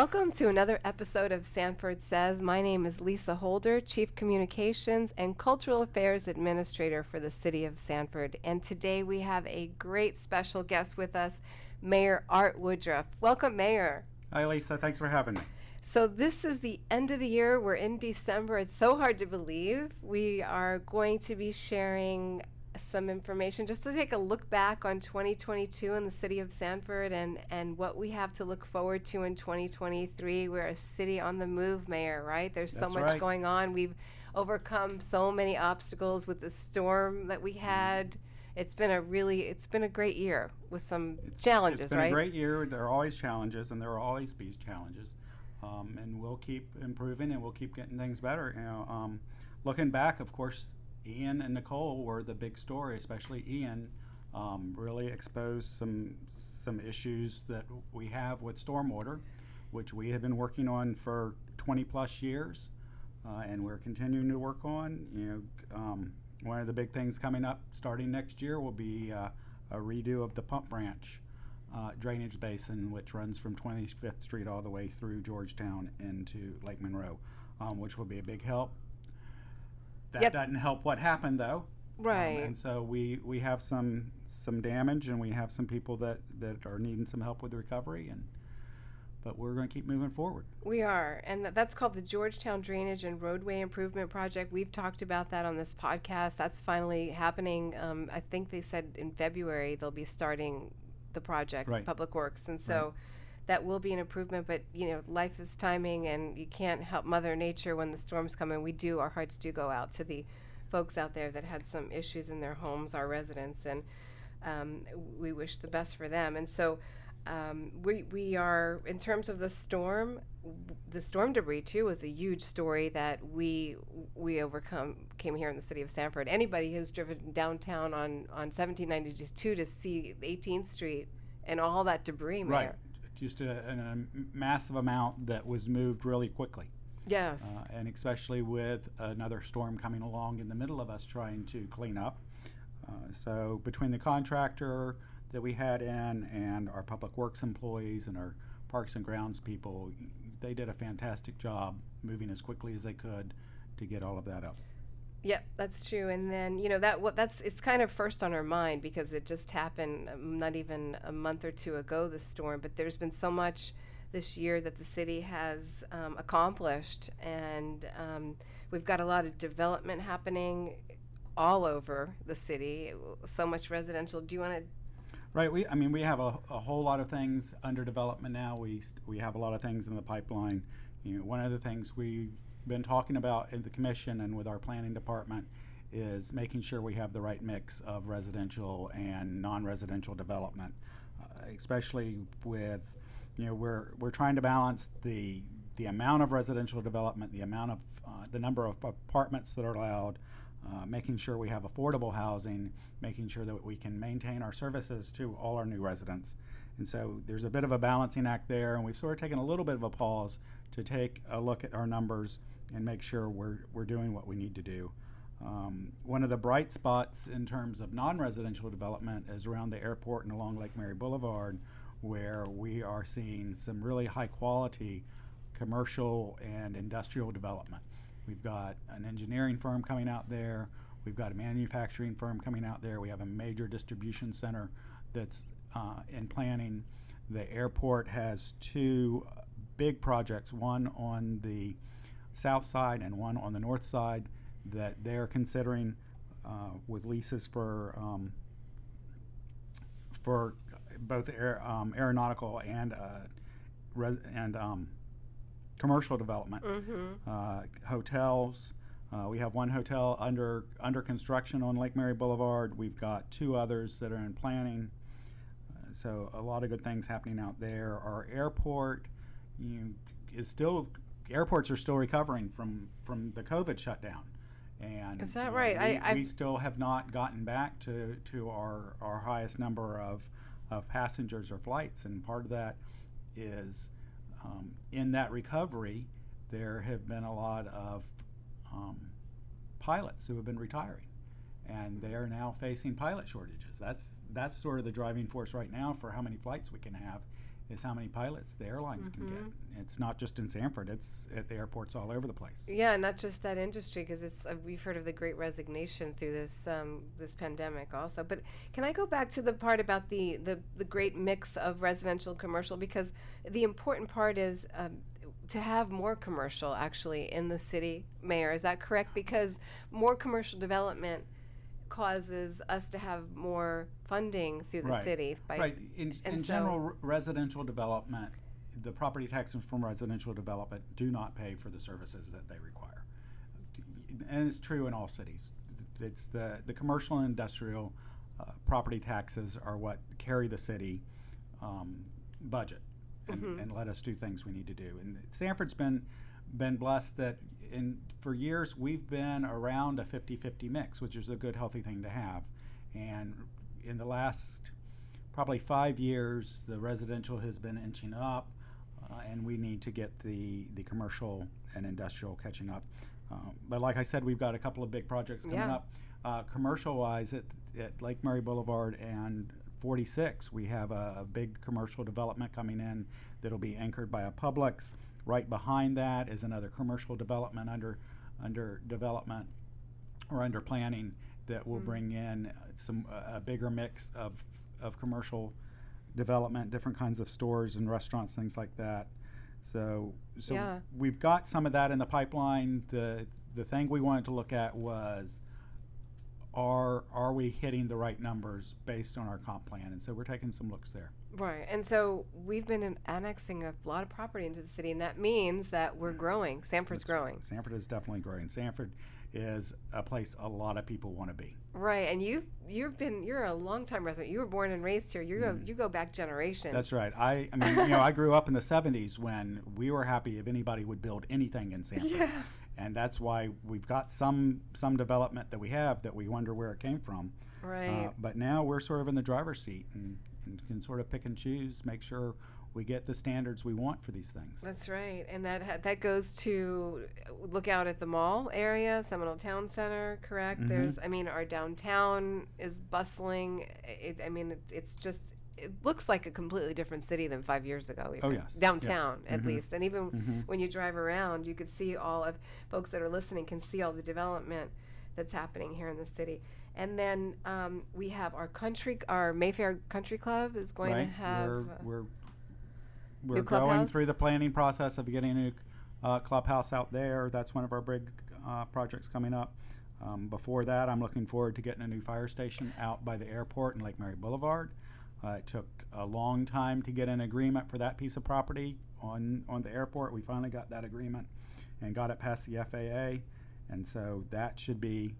Welcome to another episode of Sanford Says. My name is Lisa Holder, Chief Communications and Cultural Affairs Administrator for the City of Sanford. And today we have a great special guest with us, Mayor Art Woodruff. Welcome, Mayor. Hi, Lisa. Thanks for having me. So this is the end of the year. We're in December. It's so hard to believe. We are going to be sharing some information just to take a look back on 2022 in the City of Sanford and what we have to look forward to in 2023. We're a city on the move, Mayor, right? There's so That's much right. going on. We've overcome so many obstacles with the storm that we had. It's been a great year with some challenges, It's been right? a great year. There are always challenges, and there will always be challenges. And we'll keep improving, and we'll keep getting things better. Looking back, of course, Ian and Nicole were the big story, especially Ian. Really exposed some issues that we have with stormwater, which we have been working on for 20 plus years, and we're continuing to work on. One of the big things coming up starting next year will be a redo of the pump branch drainage basin, which runs from 25th Street all the way through Georgetown into Lake Monroe, which will be a big help. That Yep. doesn't help what happened, though. Right. And so we have some damage, and we have some people that are needing some help with the recovery, but we're going to keep moving forward. We are, and that's called the Georgetown Drainage and Roadway Improvement Project. We've talked about that on this podcast. That's finally happening. I think they said in February they'll be starting the project, Right. Public Works, and so Right. that will be an improvement. But life is timing, and you can't help Mother Nature when the storms come. And our hearts do go out to the folks out there that had some issues in their homes, our residents, and we wish the best for them. And so we are, in terms of the storm debris too was a huge story that we came here in the City of Sanford. Anybody who's driven downtown on 1792 to see 18th Street and all that debris, Mayor. Right. Just a massive amount that was moved really quickly. Yes. And especially with another storm coming along in the middle of us trying to clean up. So between the contractor that we had in and our public works employees and our parks and grounds people, they did a fantastic job moving as quickly as they could to get all of that up. Yep, that's true. And then it's kind of first on our mind because it just happened not even a month or two ago, the storm. But there's been so much this year that the city has accomplished, and we've got a lot of development happening all over the city. So much residential. Do you want to? Right. We have a whole lot of things under development now. We have a lot of things in the pipeline. One of the things we've been talking about in the commission and with our planning department is making sure we have the right mix of residential and non-residential development, especially with we're trying to balance the amount of residential development, the amount of the number of apartments that are allowed, making sure we have affordable housing, making sure that we can maintain our services to all our new residents. And so there's a bit of a balancing act there, and we've sort of taken a little bit of a pause to take a look at our numbers and make sure we're doing what we need to do. One of the bright spots in terms of non-residential development is around the airport and along Lake Mary Boulevard, where we are seeing some really high quality commercial and industrial development. We've got an engineering firm coming out there. We've got a manufacturing firm coming out there. We have a major distribution center that's in planning. The airport has two big projects, one on the south side and one on the north side, that they're considering with leases for both aeronautical and commercial development. Mm-hmm. Hotels. We have one hotel under construction on Lake Mary Boulevard. We've got two others that are in planning. So a lot of good things happening out there. Our airport airports are still recovering from the COVID shutdown. And is that right? We still have not gotten back to our highest number of passengers or flights, and part of that is in that recovery there have been a lot of pilots who have been retiring, and they are now facing pilot shortages. That's sort of the driving force right now for how many flights we can have, is how many pilots the airlines can get. It's not just in Sanford, it's at the airports all over the place. Yeah, not just that industry, because it's we've heard of the Great Resignation through this this pandemic also. But can I go back to the part about the great mix of residential and commercial? Because the important part is to have more commercial actually in the city, Mayor. Is that correct? Because more commercial development causes us to have more funding through the city. Right. In general, residential development, the property taxes from residential development do not pay for the services that they require. And it's true in all cities. It's the commercial and industrial property taxes are what carry the city budget and let us do things we need to do. And Sanford's been blessed that for years we've been around a 50-50 mix, which is a good, healthy thing to have. And in the last probably 5 years, the residential has been inching up, and we need to get the commercial and industrial catching up. But like I said, we've got a couple of big projects coming up. Commercial-wise, at Lake Mary Boulevard and 46, we have a big commercial development coming in that'll be anchored by a Publix. Right behind that is another commercial development under development or under planning that will bring in a bigger mix of commercial development, different kinds of stores and restaurants, things like that. So we've got some of that in the pipeline. The thing we wanted to look at was, are we hitting the right numbers based on our comp plan? And so we're taking some looks there. Right, and so we've been annexing a lot of property into the city, and that means that we're growing. Sanford's growing. Sanford is definitely growing. Sanford is a place a lot of people want to be. Right, and you're a longtime resident. You were born and raised here. You go back generations. That's right. I mean, I grew up in the 70s when we were happy if anybody would build anything in Sanford. Yeah. And that's why we've got some development that we have that we wonder where it came from. Right. But now we're sort of in the driver's seat and can sort of pick and choose, make sure we get the standards we want for these things. That's right, and that goes to look out at the mall area, Seminole Town Center, correct? There's, our downtown is bustling. It looks like a completely different city than 5 years ago. Even. Oh, yes. Downtown, at least. And even when you drive around, you could see all of, folks that are listening can see all the development that's happening here in the city. And then we have our Mayfair Country Club is going to have we're going through the planning process of getting a new clubhouse out there. That's one of our big projects coming up. Before that, I'm looking forward to getting a new fire station out by the airport in Lake Mary Boulevard. It took a long time to get an agreement for that piece of property on the airport. We finally got that agreement and got it past the FAA, and so that should be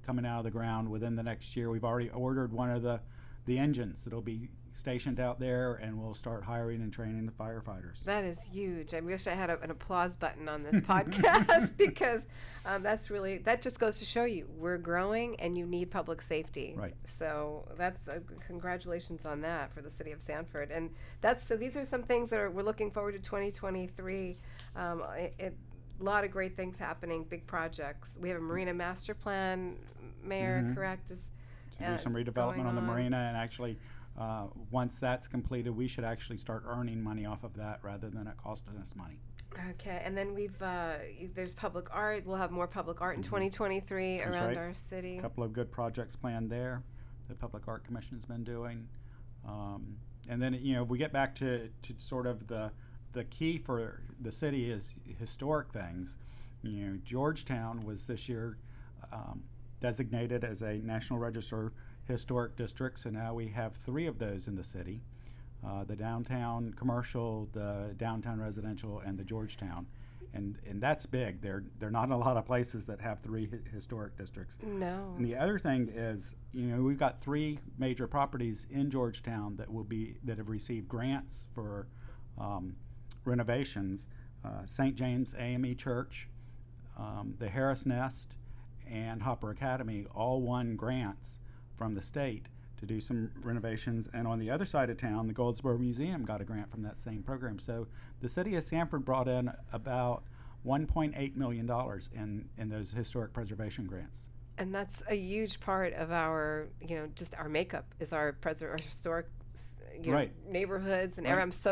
coming out of the ground within the next year. We've already ordered one of the engines that'll be stationed out there, and we'll start hiring and training the firefighters. That is huge. I wish I had an applause button on this podcast because that just goes to show you we're growing and you need public safety. Right. So that's congratulations on that for the city of Sanford. And so these are some things that we're looking forward to 2023. A lot of great things happening, big projects. We have a marina master plan, Mayor, correct? To do some redevelopment on the marina, and actually once that's completed, we should actually start earning money off of that rather than it costing us money. Okay, and then there's public art. We'll have more public art in 2023 That's around right. our city. A couple of good projects planned there. The Public Art Commission's been doing. And then, if we get back to sort of the key for the city is historic things. Georgetown was this year designated as a National Register Historic District, so now we have 3 of those in the city. The downtown commercial, the downtown residential, and the Georgetown. And that's big. There are not a lot of places that have 3 historic districts. No. And the other thing is, we've got 3 major properties in Georgetown that have received grants for renovations. St. James AME Church, the Harris Nest, and Hopper Academy all won grants from the state to do some renovations. And on the other side of town, the Goldsboro Museum got a grant from that same program. So the city of Sanford brought in about $1.8 million in those historic preservation grants. And that's a huge part of our, just our makeup is our historic Right. neighborhoods and Right. areas.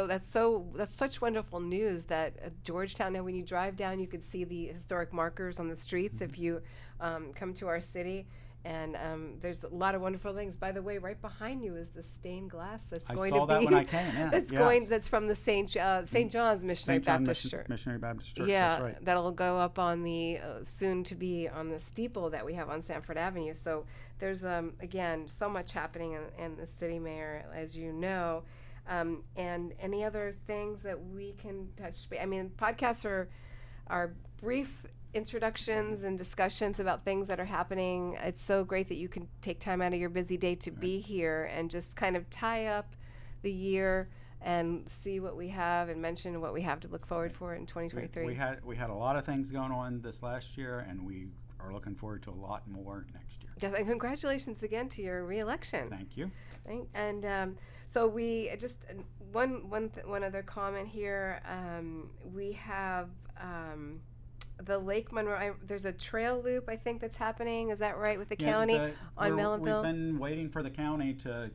That's such wonderful news that Georgetown, now when you drive down, you could see the historic markers on the streets if you come to our city. And there's a lot of wonderful things. By the way, right behind you is the stained glass that's I going saw to be. that when I came. Yeah. Yes. That's from the St. John's Missionary St. John Baptist Church. Missionary Baptist Church. Yeah, That's right. that'll go up on the soon to be on the steeple that we have on Sanford Avenue. So there's again so much happening in the city, Mayor, as you know. And any other things that we can touch? I mean, podcasts are brief introductions and discussions about things that are happening. It's so great that you can take time out of your busy day to be here and just kind of tie up the year and see what we have and mention what we have to look forward for in 2023. We had a lot of things going on this last year, and we are looking forward to a lot more next year. Yes, and congratulations again to your re-election. Thank you. And so we just one other comment here. We have the Lake Monroe. There's a trail loop, I think, that's happening. Is that right, with the county on Mellonville? We've been waiting for the county to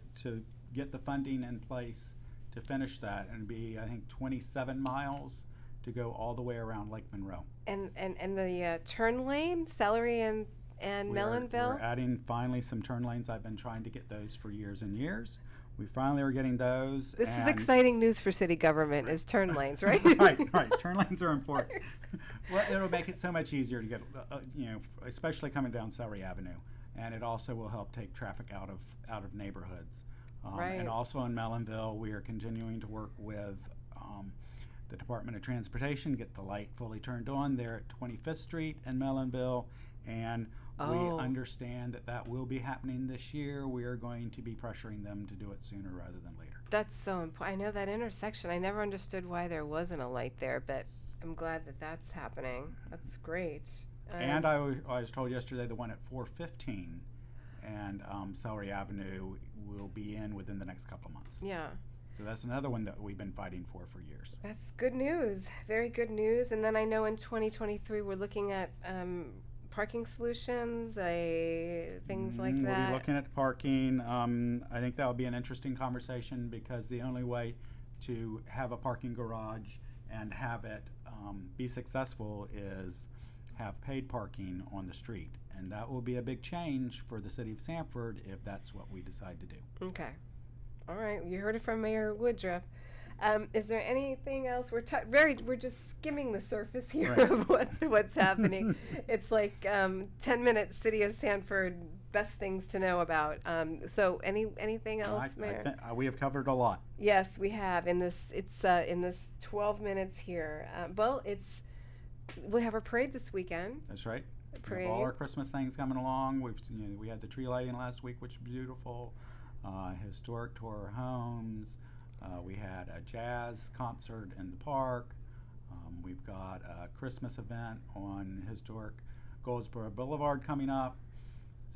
get the funding in place to finish that, and be, I think, 27 miles to go all the way around Lake Monroe. And the turn lane, Celery and Mellonville. We're adding finally some turn lanes. I've been trying to get those for years and years. We finally are getting those. This is exciting news for city government, is turn lanes, right? Right. Turn lanes are important. Well, it'll make it so much easier to get, especially coming down Celery Avenue, and it also will help take traffic out of neighborhoods. Right. And also in Mellonville, we are continuing to work with the Department of Transportation, get the light fully turned on there at 25th Street in Mellonville, and we understand that will be happening this year. We are going to be pressuring them to do it sooner rather than later. That's so important. I know that intersection. I never understood why there wasn't a light there, but I'm glad that that's happening. That's great. And I was told yesterday the one at 415 and Celery Avenue will be in within the next couple of months. Yeah. So that's another one that we've been fighting for years. That's good news. Very good news. And then I know in 2023 we're looking at parking solutions, things like that. We'll be looking at parking. I think that will be an interesting conversation, because the only way to have a parking garage and have it be successful is have paid parking on the street. And that will be a big change for the city of Sanford if that's what we decide to do. Okay. All right. You heard it from Mayor Woodruff. Is there anything else? We're just skimming the surface here of what's happening. It's like 10-minute City of Sanford best things to know about. So anything else, Mayor? We have covered a lot. Yes, we have. In this 12 minutes here. We have our parade this weekend. That's right. Parade. We have all our Christmas things coming along. We had the tree lighting last week, which was beautiful. Historic tour of homes. We had a jazz concert in the park. We've got a Christmas event on historic Goldsboro Boulevard coming up.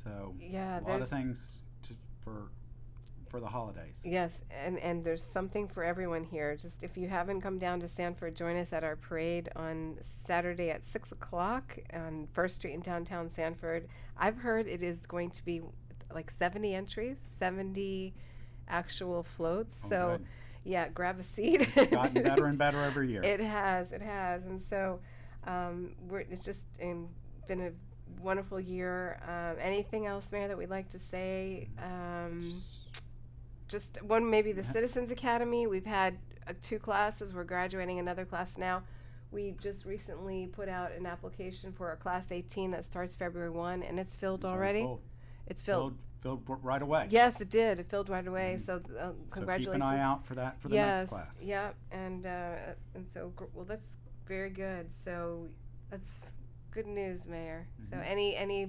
So yeah, a lot of things for the holidays. Yes, and there's something for everyone here. Just if you haven't come down to Sanford, join us at our parade on Saturday at 6 o'clock on 1st Street in downtown Sanford. I've heard it is going to be like 70 entries, 70 actual floats. So good. Yeah, grab a seat. It's gotten better and better every year. It has. And so it's just been a wonderful year. Anything else, Mayor, that we'd like to say? Just one, maybe the Citizens Academy. We've had 2 classes. We're graduating another class now. We just recently put out an application for a class 18 that starts February 1, and it's filled already. It's filled. Filled right away. Yes, it did. It filled right away. So congratulations. So keep an eye out for that for the next class. Yeah, and so that's very good. So that's good news, Mayor. So any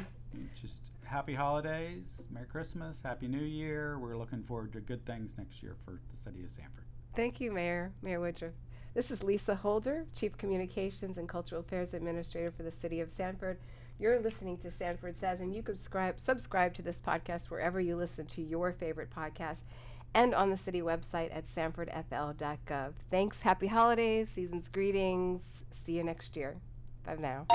just happy holidays, Merry Christmas, Happy New Year. We're looking forward to good things next year for the city of Sanford. Thank you, Mayor Woodruff. This is Lisa Holder, Chief Communications and Cultural Affairs Administrator for the City of Sanford. You're listening to Sanford Says, and you can subscribe to this podcast wherever you listen to your favorite podcasts and on the city website at sanfordfl.gov. Thanks. Happy holidays, season's greetings. See you next year. Bye now.